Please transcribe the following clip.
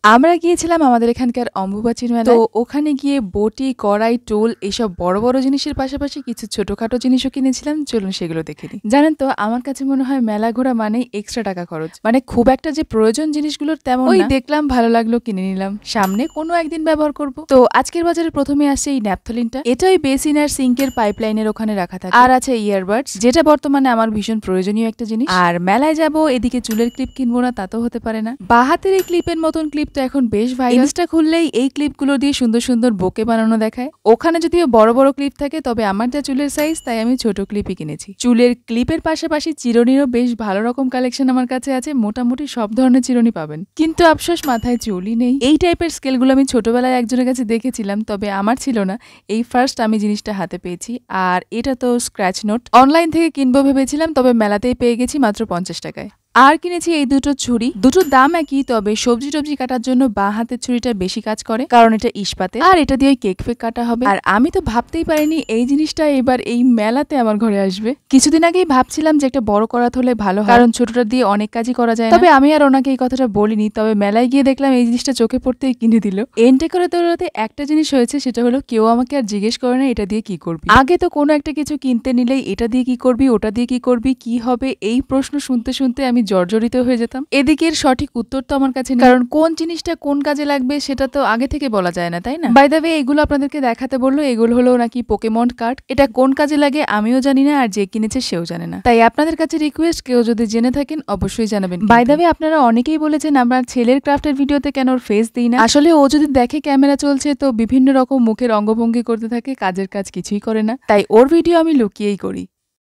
আমরা গিয়েছিলাম আমাদের এখানকার অম্বুবাচীর মেলায়। তো ওখানে গিয়ে বটি, কড়াই, টোল এইসব বড় বড় জিনিসের পাশাপাশি কিছু ছোটখাটো জিনিসও কিনেছিলাম। চলুন সেগুলো দেখে নিই। জানেন তো আমার কাছে মনে হয় মেলা ঘোরা মানেই এক্সট্রা টাকা খরচ, মানে খুব একটা যে প্রয়োজন জিনিসগুলোর তেমন না, দেখলাম ভালো লাগলো কিনে নিলাম, সামনে কোনো একদিন ব্যবহার করব। তো আজকের বাজারে প্রথমে আসছে এই ন্যাপথলিনটা। এটা ওই বেসিন আর সিঙ্কের পাইপলাইনের ওখানে রাখা থাকে। আর আছে ইয়ারবাডস, যেটা বর্তমানে আমার ভীষণ প্রয়োজনীয় একটা জিনিস। আর মেলায় যাব এদিকে চুলের ক্লিপ কিনবো না তা তো হতে পারে না। বাহাতের এই ক্লিপের মতন ক্লিপ তো এখন বেশ ভাইরাল। ইনস্টা খুললেই এই ক্লিপগুলো দিয়ে সুন্দর সুন্দর বোকে বানানো দেখায়। ওখানে যদিও বড় বড় ক্লিপ থাকে, তবে আমার যা চুলের সাইজ তাই আমি ছোট ক্লিপই কিনেছি। চুলের ক্লিপের পাশাপাশি চিরুনিরও বেশ ভালো রকম কালেকশন আমার কাছে আছে। মোটামুটি সব ধরনের চিরুনি পাবেন, কিন্তু আফসোস মাথায় চুলই নেই। এই টাইপের স্কেলগুলো আমি ছোটবেলায় একজনের কাছে দেখেছিলাম, তবে আমার ছিল না। এই ফার্স্ট আমি জিনিসটা হাতে পেয়েছি। আর এটা তো স্ক্র্যাচ নোট, অনলাইন থেকে কিনবো ভেবেছিলাম, তবে মেলাতেই পেয়ে গেছি মাত্র 50 টাকায়। আর কিনেছি এই দুটো ছুরি, দুটোর দাম একই, তবে সবজি টবজি কাটার জন্য বাঁ হাতের ছুরিটা বেশি কাজ করে, কারণ এটা ইস্পাতে, আর এটা দিয়ে কেক ফেক কাটা হবে। আর আমি তো ভাবতেই পারিনি এই জিনিসটা এবার এই মেলাতে আমার ঘরে আসবে। কিছুদিন আগেই ভাবছিলাম যে একটা বড় করাত হলে ভালো হয়, কারণ ছোটটা দিয়ে অনেক কাজই করা যায়। তবে আমি আর ওনাকে এই কথাটা বলিনি, তবে মেলায় গিয়ে দেখলাম এই জিনিসটা চোখে পড়তেই কিনে দিল। এন্টে করে দৌড়াতে একটা জিনিস হয়েছে, সেটা হলো কেউ আমাকে আর জিজ্ঞেস করে না এটা দিয়ে কি করবি। আগে তো কোনো একটা কিছু কিনতে নিলেই এটা দিয়ে কি করবি, ওটা দিয়ে কি করবি, কি হবে, এই প্রশ্ন শুনতে শুনতে আমি জর্জরিত হয়ে যেতাম। এদিকের সঠিক উত্তর তো আমার কাছে নেই, কারণ কোন জিনিসটা কোন কাজে লাগবে সেটা তো আগে থেকে বলা যায় না, তাই না? বাই দ্য ওয়ে, এগুলো আপনাদেরকে দেখাতে বললো, এগুলো হলো নাকি পোকেমন কার্ড। এটা কোন কাজে লাগে আমিও জানি না, আর যে কিনেছে সেও জানে না। তাই আপনাদের কাছে রিকোয়েস্ট, কেউ যদি জেনে থাকেন অবশ্যই জানাবেন। বাই দ্য ওয়ে, আপনারা অনেকেই বলেছেন আমার ছেলের ক্রাফটের ভিডিওতে কেন ওর ফেস দিই না। আসলে ও যদি দেখে ক্যামেরা চলছে তো বিভিন্ন রকম মুখের অঙ্গভঙ্গি করতে থাকে, কাজের কাজ কিছুই করে না, তাই ওর ভিডিও আমি লুকিয়েই করি।